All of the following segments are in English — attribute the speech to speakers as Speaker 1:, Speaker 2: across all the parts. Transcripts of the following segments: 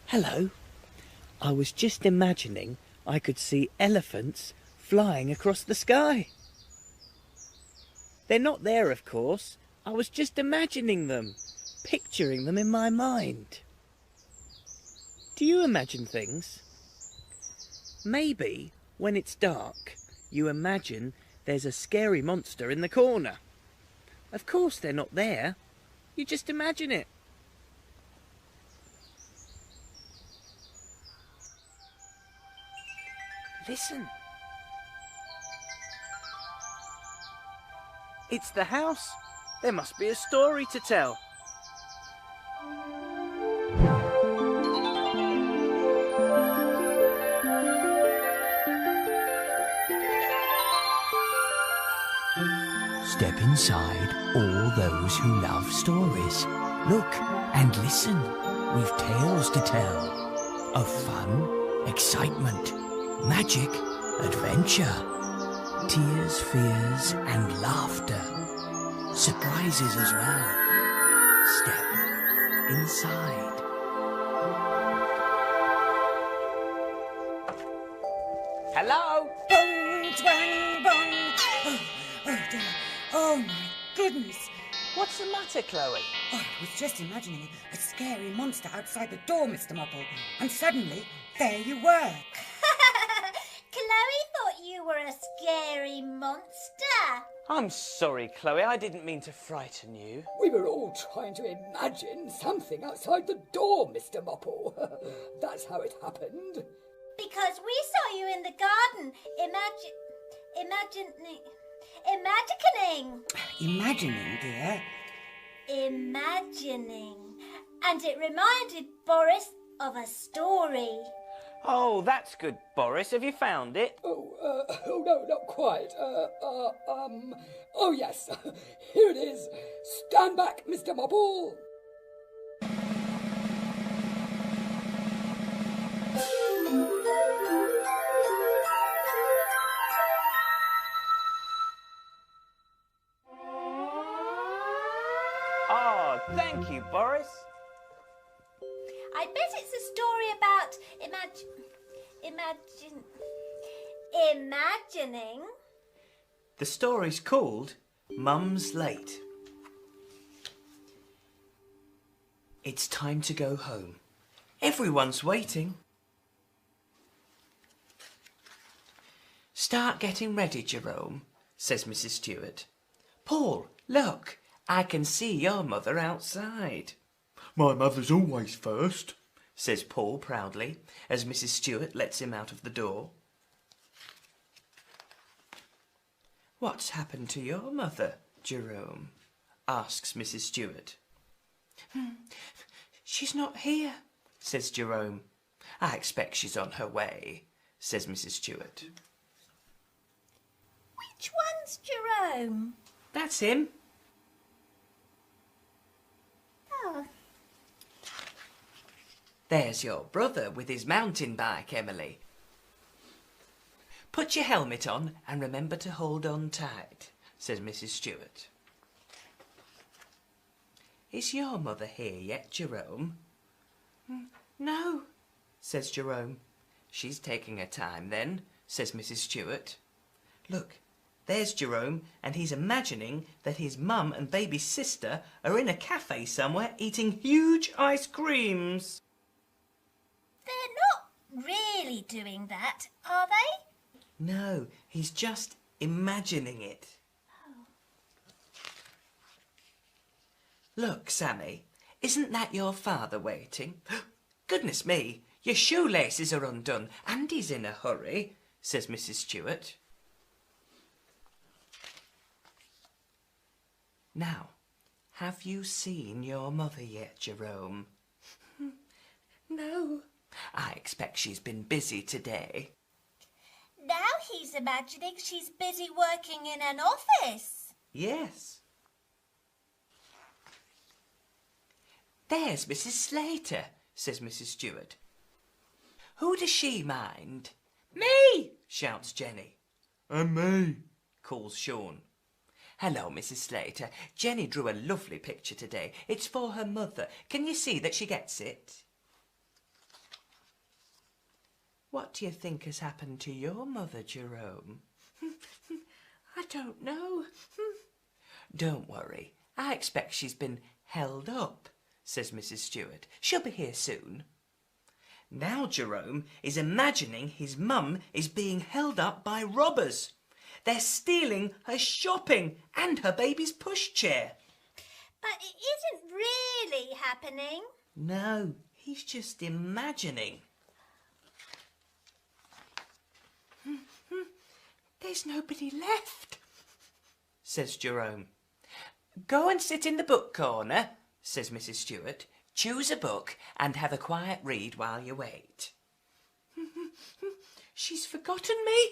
Speaker 1: Hello. I was just imagining I could see elephants flying across the sky. They're not there, of course. I was just imagining them, picturing them in my mind. Do you imagine things? Maybe, when it's dark, you imagine there's a scary monster in the corner. Of course they're not there. You just imagine it. Listen. It's the house. There must be a story to tell.
Speaker 2: Step inside, all those who love stories. Look and listen. We've tales to tell of fun, excitement, magic, adventure, tears, fears, and laughter. Surprises as well. Step inside.
Speaker 1: Hello?
Speaker 3: Bong, twang, bong. Oh dear. Oh my goodness.
Speaker 1: What's the matter, Chloe?
Speaker 3: Oh, I was just imagining a scary monster outside the door, Mr. Mopple. And suddenly, there you were.
Speaker 4: Chloe thought you were a scary monster.
Speaker 1: I'm sorry, Chloe. I didn't mean to frighten you.
Speaker 5: We were all trying to imagine something outside the door, Mr. Mopple. That's how it happened.
Speaker 4: Because we saw you in the garden,
Speaker 3: Imagining, dear.
Speaker 4: Imagining. And it reminded Boris of a story.
Speaker 1: Oh, that's good, Boris. Have you found it?
Speaker 5: Oh no, not quite. Oh yes, here it is. Stand back, Mr. Mopple.
Speaker 1: Oh, thank you, Boris.
Speaker 4: I bet it's a story about imagining.
Speaker 1: The story's called Mum's Late. It's time to go home. Everyone's waiting. Start getting ready, Jerome, says Mrs. Stewart. Paul, look, I can see your mother outside. My mother's always first, says Paul proudly, as Mrs. Stewart lets him out of the door. What's happened to your mother, Jerome? Asks Mrs. Stewart. She's not here, says Jerome. I expect she's on her way, says Mrs. Stewart.
Speaker 4: Which one's Jerome?
Speaker 1: That's him.
Speaker 4: Oh.
Speaker 1: There's your brother with his mountain bike, Emily. Put your helmet on and remember to hold on tight, says Mrs. Stewart. Is your mother here yet, Jerome? No, says Jerome. She's taking her time then, says Mrs. Stewart. Look, there's Jerome, and he's imagining that his mum and baby sister are in a cafe somewhere eating huge ice creams.
Speaker 4: They're not really doing that, are they?
Speaker 1: No, he's just imagining it.
Speaker 4: Oh.
Speaker 1: Look, Sammy, isn't that your father waiting? Goodness me, your shoelaces are undone and he's in a hurry, says Mrs. Stewart. Now, have you seen your mother yet, Jerome? No, I expect she's been busy today.
Speaker 4: Now he's imagining she's busy working in an office.
Speaker 1: Yes. There's Mrs. Slater, says Mrs. Stewart. Who does she mind? Me, shouts Jenny. And me, calls Sean. Hello, Mrs. Slater. Jenny drew a lovely picture today. It's for her mother. Can you see that she gets it? What do you think has happened to your mother, Jerome? I don't know. Don't worry. I expect she's been held up, says Mrs. Stewart. She'll be here soon. Now Jerome is imagining his mum is being held up by robbers. They're stealing her shopping and her baby's pushchair.
Speaker 4: But it isn't really happening.
Speaker 1: No, he's just imagining. There's nobody left, says Jerome. Go and sit in the book corner, says Mrs. Stewart. Choose a book and have a quiet read while you wait. She's forgotten me,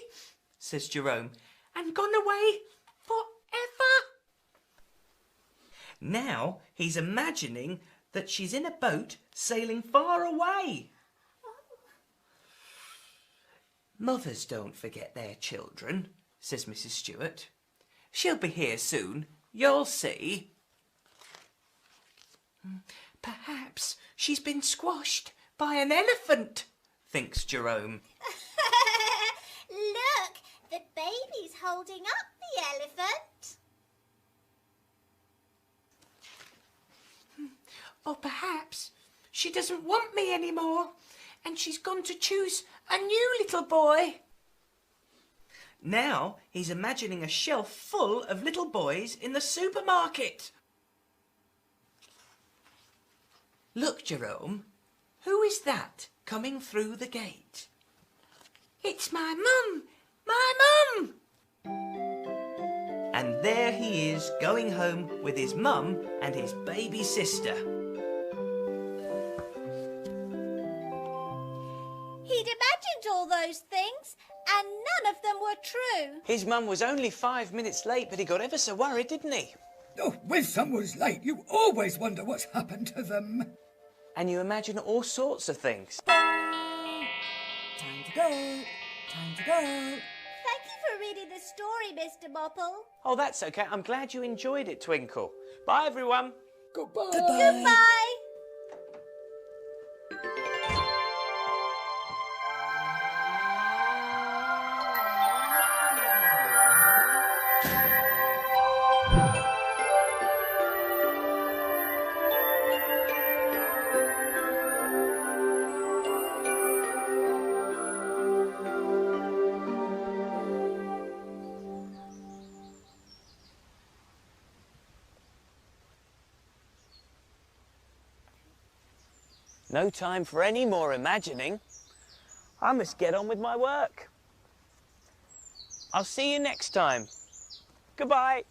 Speaker 1: says Jerome, and gone away forever. Now he's imagining that she's in a boat sailing far away. Mothers don't forget their children, says Mrs. Stewart. She'll be here soon, you'll see. Perhaps she's been squashed by an elephant, thinks Jerome.
Speaker 4: Look, the baby's holding up the elephant.
Speaker 1: Or perhaps she doesn't want me anymore and she's gone to choose a new little boy. Now he's imagining a shelf full of little boys in the supermarket. Look, Jerome, who is that coming through the gate? It's my mum! My mum! And there he is, going home with his mum and his baby sister.
Speaker 4: He'd imagined all those things, and none of them were true.
Speaker 1: His mum was only 5 minutes late, but he got ever so worried, didn't he?
Speaker 5: Oh, when someone's late, you always wonder what's happened to them.
Speaker 1: And you imagine all sorts of things.
Speaker 3: Time to go. Time to go.
Speaker 4: Thank you for reading the story, Mr. Mopple.
Speaker 1: Oh, that's okay. I'm glad you enjoyed it, Twinkle. Bye, everyone.
Speaker 5: Goodbye.
Speaker 4: Goodbye.
Speaker 1: No time for any more imagining. I must get on with my work. I'll see you next time. Goodbye.